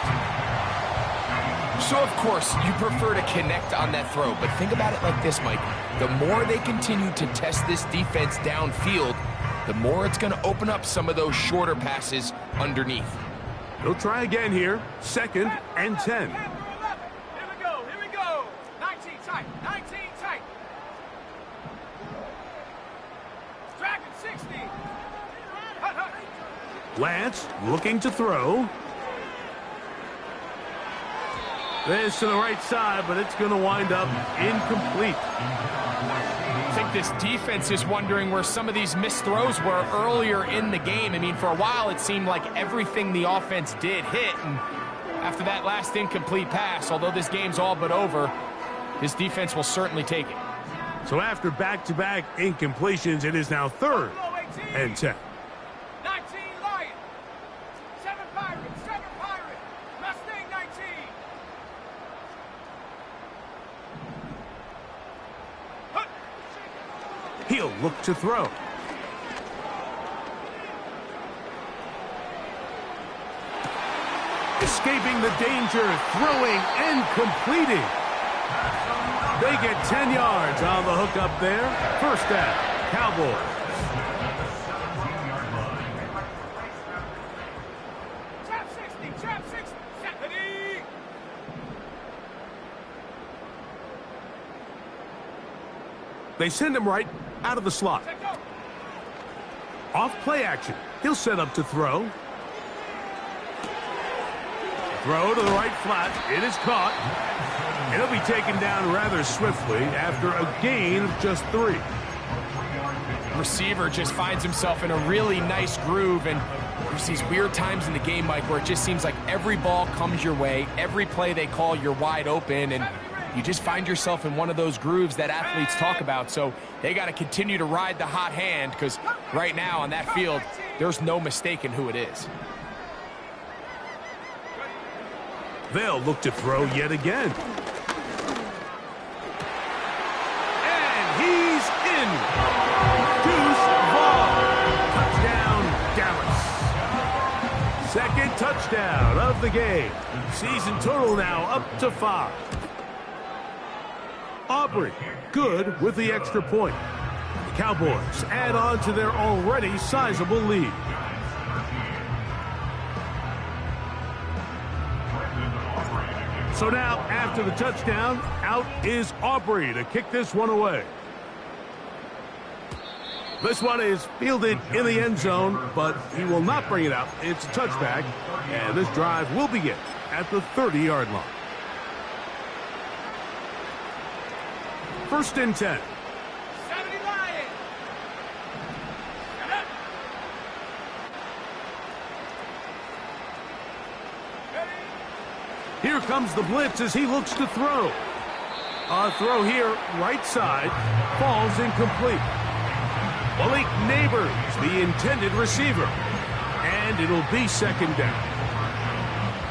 So, of course, you prefer to connect on that throw, but think about it like this, Mike. The more they continue to test this defense downfield, the more it's going to open up some of those shorter passes underneath. He'll try again here. 2nd and 10. Here we go. 19 tight, 19 tight. Dragon 60. Hut, hut. Lance looking to throw. This to the right side, but it's going to wind up incomplete. I think this defense is wondering where some of these missed throws were earlier in the game. I mean, for a while, it seemed like everything the offense did hit. And after that last incomplete pass, although this game's all but over, this defense will certainly take it. So after back-to-back incompletions, it is now 3rd and 10. 19 Lion. 7 Pirate. 7 Pirate. Mustang 19. Hut. He'll look to throw. Escaping the danger, throwing and completing. They get 10 yards on the hook up there. 1st down, Cowboys. Trap 60. Trap 60. Stephanie. They send him right out of the slot. Check go. Off play action. He'll set up to throw. Throw to the right flat. It is caught. He'll be taken down rather swiftly after a gain of just 3. Receiver just finds himself in a really nice groove, and there's these weird times in the game, Mike, where it just seems like every ball comes your way, every play they call, you're wide open, and you just find yourself in one of those grooves that athletes talk about. So they got to continue to ride the hot hand, because right now on that field, there's no mistaking who it is. They'll look to throw yet again. And he's in. Deuce Vaughn. Touchdown, Dallas. 2nd touchdown of the game. Season total now up to 5. Aubrey, good with the extra point. The Cowboys add on to their already sizable lead. So now, after the touchdown, out is Aubrey to kick this one away. This one is fielded in the end zone, but he will not bring it out. It's a touchback, and this drive will begin at the 30-yard line. 1st and 10. 70 Lion. Here comes the blitz as he looks to throw. A throw here, right side, falls incomplete. Malik Neighbors, the intended receiver. And it'll be 2nd down.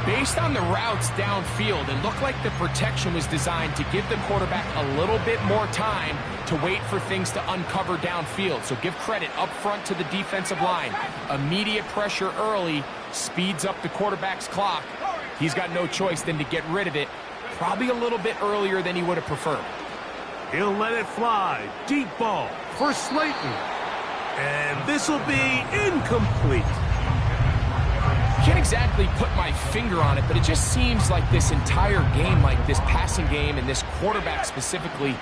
Based on the routes downfield, it looked like the protection was designed to give the quarterback a little bit more time to wait for things to uncover downfield. So give credit up front to the defensive line. Immediate pressure early speeds up the quarterback's clock. He's got no choice than to get rid of it, probably a little bit earlier than he would have preferred. He'll let it fly. Deep ball for Slayton. And this will be incomplete. Can't exactly put my finger on it, but it just seems like this entire game, like this passing game and this quarterback specifically,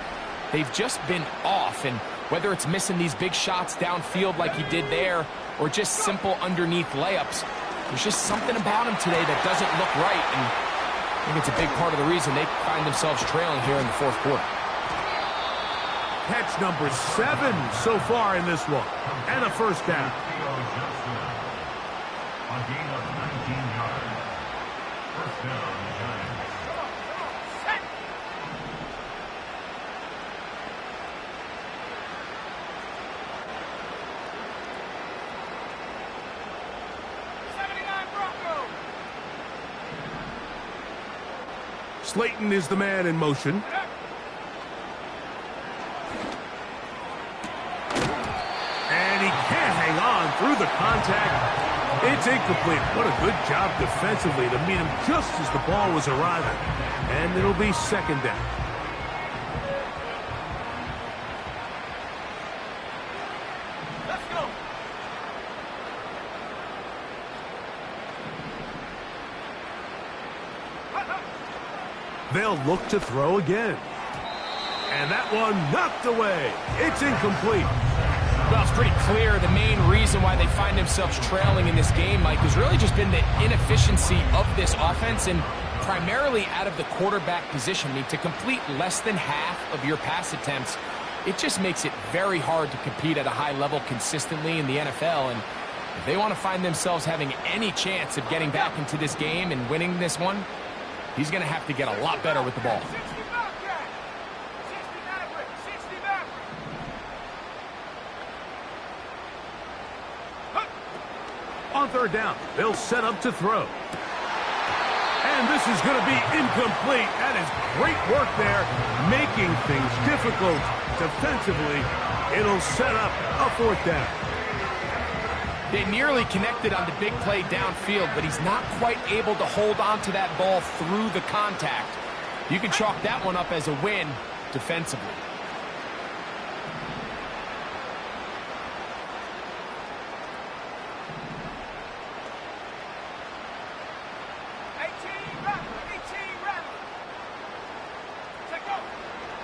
they've just been off. And whether it's missing these big shots downfield like he did there or just simple underneath layups, there's just something about him today that doesn't look right. And I think it's a big part of the reason they find themselves trailing here in the 4th quarter. Catch number 7 so far in this one. And a 1st down. First down, Giants. Come on, set. Slayton is the man in motion. And he can't hang on through the contact. It's incomplete. What a good job defensively to meet him just as the ball was arriving. And it'll be second down. Let's go. They'll look to throw again. And that one knocked away. It's incomplete. Well, it's pretty clear the main reason why they find themselves trailing in this game, Mike, has really just been the inefficiency of this offense and primarily out of the quarterback position. I mean, to complete less than half of your pass attempts, it just makes it very hard to compete at a high level consistently in the NFL. And if they want to find themselves having any chance of getting back into this game and winning this one, he's going to have to get a lot better with the ball. 60 back, Jack. 60 Maverick. 60 Maverick. On third down, they'll set up to throw. And this is going to be incomplete. That is great work there, making things difficult defensively. It'll set up a fourth down. They nearly connected on the big play downfield, but he's not quite able to hold on to that ball through the contact. You can chalk that one up as a win defensively.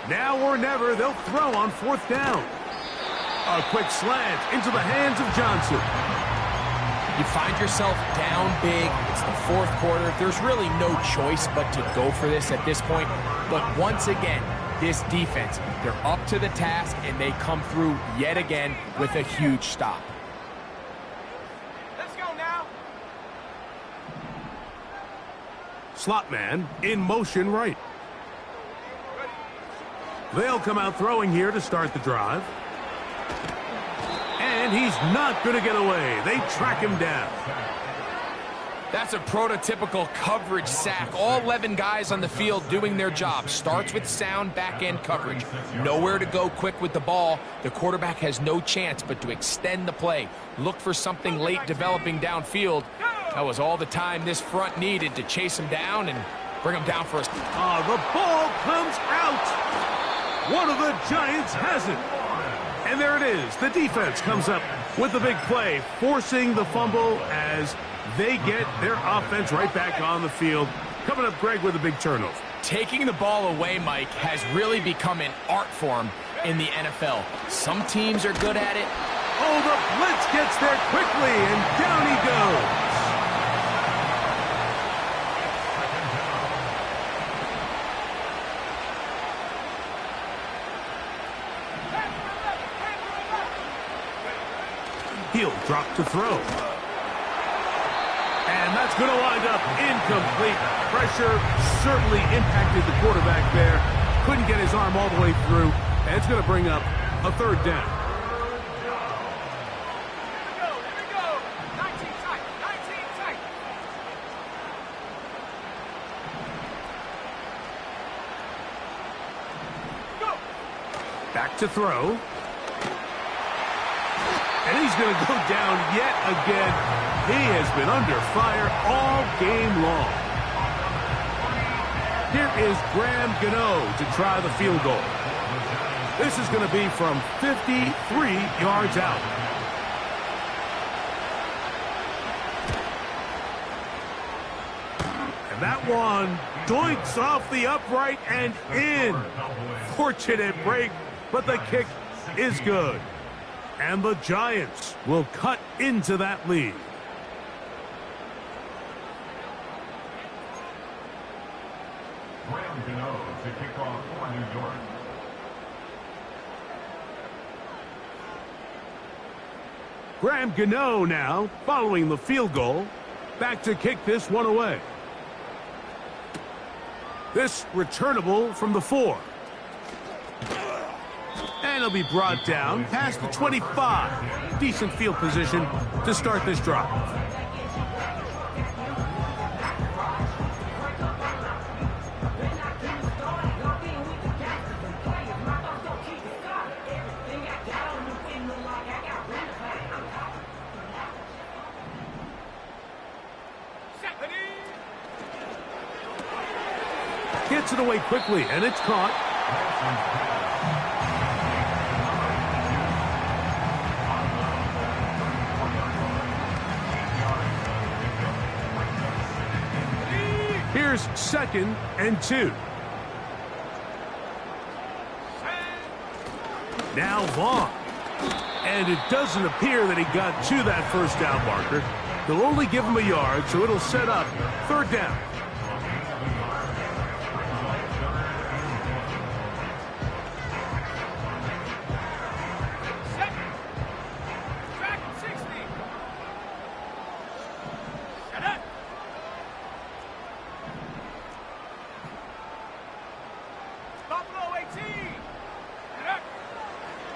Now or never, they'll throw on fourth down. A quick slant into the hands of Johnson. You find yourself down big. It's the fourth quarter. There's really no choice but to go for this at this point. But once again, this defense, they're up to the task, and they come through yet again with a huge stop. Let's go now. Slot man in motion right. They'll come out throwing here to start the drive. And he's not going to get away. They track him down. That's a prototypical coverage sack. All 11 guys on the field doing their job. Starts with sound back-end coverage. Nowhere to go quick with the ball. The quarterback has no chance but to extend the play. Look for something late developing downfield. That was all the time this front needed to chase him down and bring him down for a... The ball comes out. One of the Giants has it. And there it is. The defense comes up with the big play, forcing the fumble as they get their offense right back on the field. Coming up, Greg, with a big turnover. Taking the ball away, Mike, has really become an art form in the NFL. Some teams are good at it. Oh, the blitz gets there quickly, and down he goes. He'll drop to throw. And that's going to wind up incomplete. Pressure certainly impacted the quarterback there. Couldn't get his arm all the way through. And it's going to bring up a third down. Here we go. 19 tight. 19 tight. Go. Back to throw. And he's going to go down yet again. He has been under fire all game long. Here is Graham Gano to try the field goal. This is going to be from 53 yards out. And that one doinks off the upright and in. Fortunate break, but the kick is good. And the Giants will cut into that lead. Graham Gano to kick off for New York. Graham Gano now following the field goal. Back to kick this one away. This returnable from the 4. And he'll be brought down past the 25. Decent field position to start this drive. Gets it away quickly, and it's caught. Here's 2nd and 2. Now Vaughn. And it doesn't appear that he got to that first down marker. They'll only give him a yard, so it'll set up 3rd down.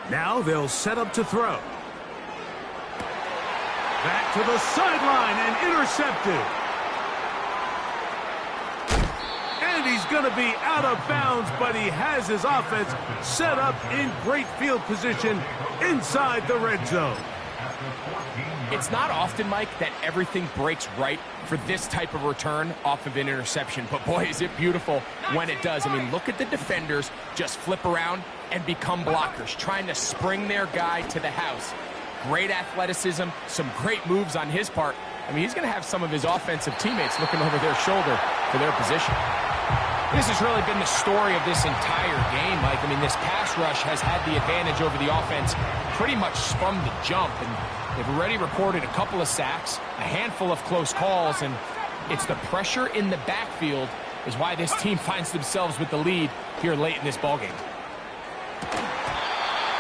Now they'll set up to throw. Back to the sideline and intercepted. And he's going to be out of bounds, but he has his offense set up in great field position inside the red zone. It's not often, Mike, that everything breaks right for this type of return off of an interception. But, boy, is it beautiful when it does. I mean, look at the defenders just flip around and become blockers, trying to spring their guy to the house. Great athleticism, some great moves on his part. I mean, he's going to have some of his offensive teammates looking over their shoulder for their position. This has really been the story of this entire game, Mike. I mean, this pass rush has had the advantage over the offense pretty much from the jump. And they've already recorded a couple of sacks, a handful of close calls, and it's the pressure in the backfield is why this team finds themselves with the lead here late in this ballgame.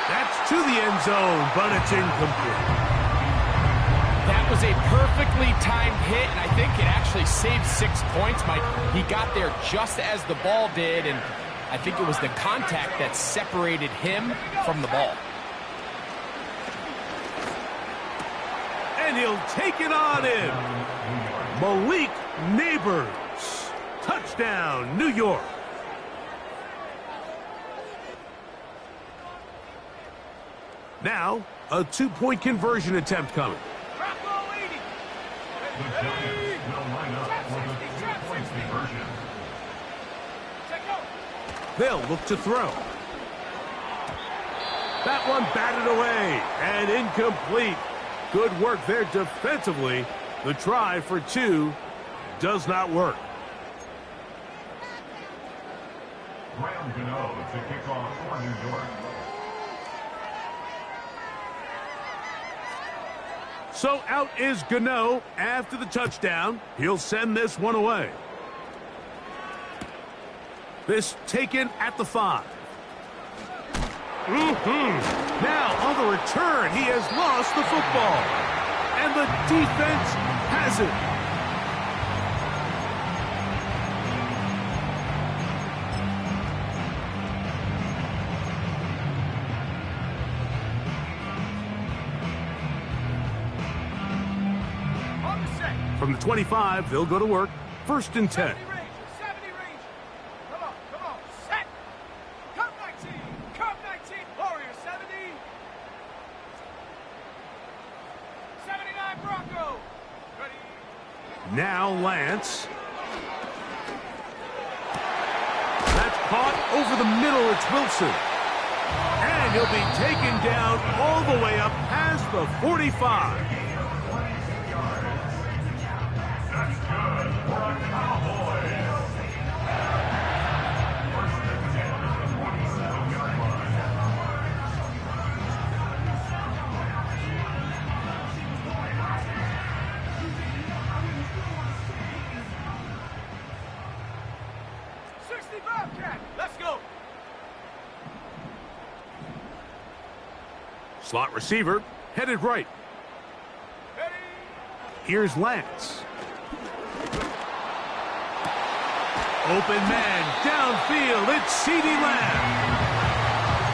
That's to the end zone, but it's incomplete. That was a perfectly timed hit, and I think it actually saved 6 points, Mike. He got there just as the ball did, and I think it was the contact that separated him from the ball. And he'll take it on in. Malik Neighbors. Touchdown, New York. Now, a 2-point conversion attempt coming. The Giants will line up for the 2-point conversion. They'll look to throw. That one batted away and incomplete. Good work there defensively. The try for 2 does not work. Graham Gano to kick off for New York. So out is Gano after the touchdown. He'll send this one away. This taken at the 5. Now on the return, he has lost the football. And the defense has it. From the 25, they'll go to work. 1st and 10. 70 range. Come on. Set. Come 19. Warrior 70. 79 Bronco. Ready. Now Lance. That's caught over the middle. It's Wilson. And he'll be taken down all the way up past the 45. Let's go. Slot receiver headed right. Ready. Here's Lance. Open man downfield. It's CeeDee Lamb.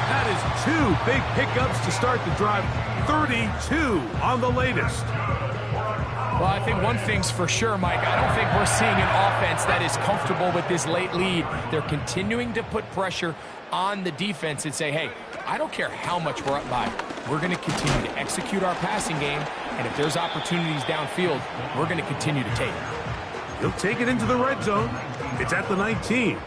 That is 2 big pickups to start the drive. 32 on the latest. Well, I think one thing's for sure, Mike. I don't think we're seeing an offense that is comfortable with this late lead. They're continuing to put pressure on the defense and say, hey, I don't care how much we're up by. We're going to continue to execute our passing game, and if there's opportunities downfield, we're going to continue to take it. He'll take it into the red zone. It's at the 19.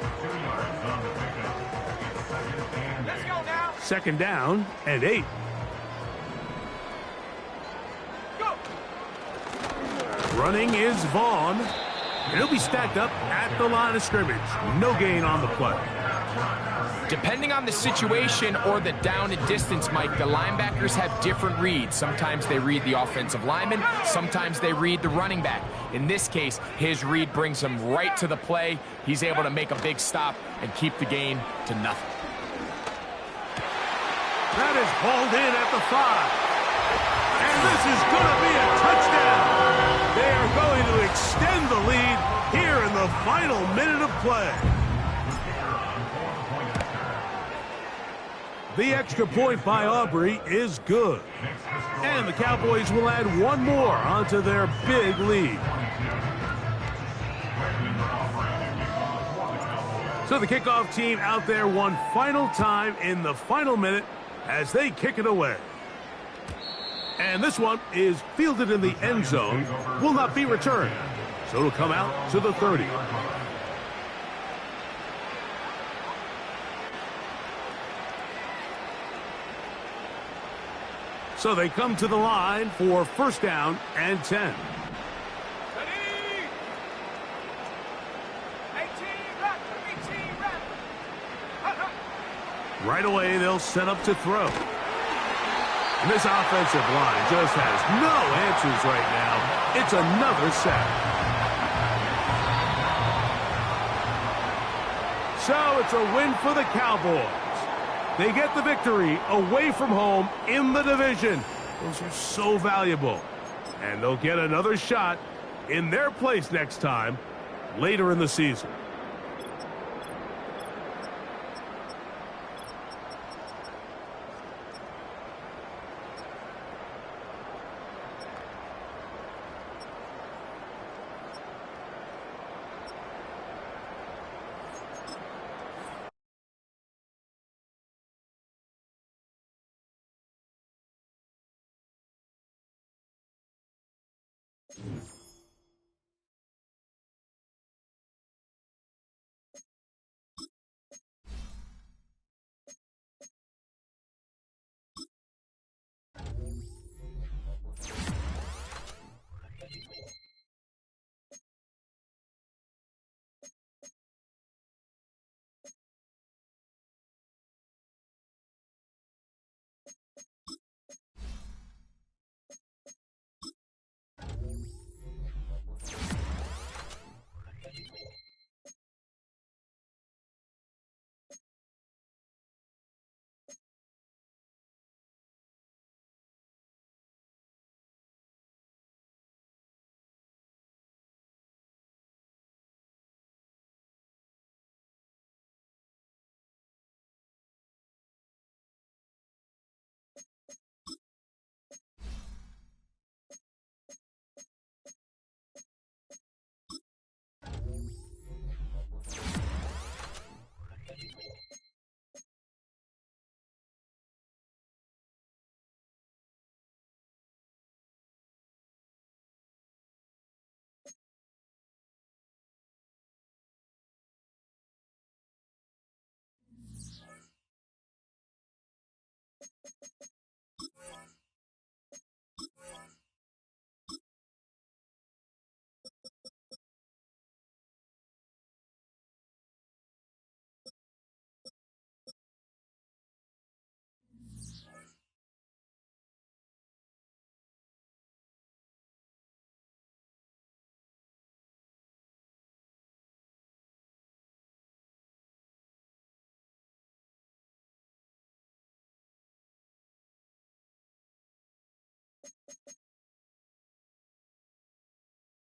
Let's go now. 2nd down and 8. Go. Running is Vaughn. And he'll be stacked up at the line of scrimmage. No gain on the play. Depending on the situation or the down and distance, Mike, the linebackers have different reads. Sometimes they read the offensive lineman. Sometimes they read the running back. In this case, his read brings him right to the play. He's able to make a big stop and keep the gain to nothing. That is hauled in at the 5. And this is going to be a touchdown. They are going to extend the lead here in the final minute of play. The extra point by Aubrey is good. And the Cowboys will add 1 more onto their big lead. So the kickoff team out there one final time in the final minute as they kick it away. And this one is fielded in the end zone, will not be returned. So it'll come out to the 30. So they come to the line for 1st down and 10. Ready. 18 rep. 18 rep. Right away, they'll set up to throw. And this offensive line just has no answers right now. It's another sack. So it's a win for the Cowboys. They get the victory away from home in the division. Those are so valuable. And they'll get another shot in their place next time later in the season.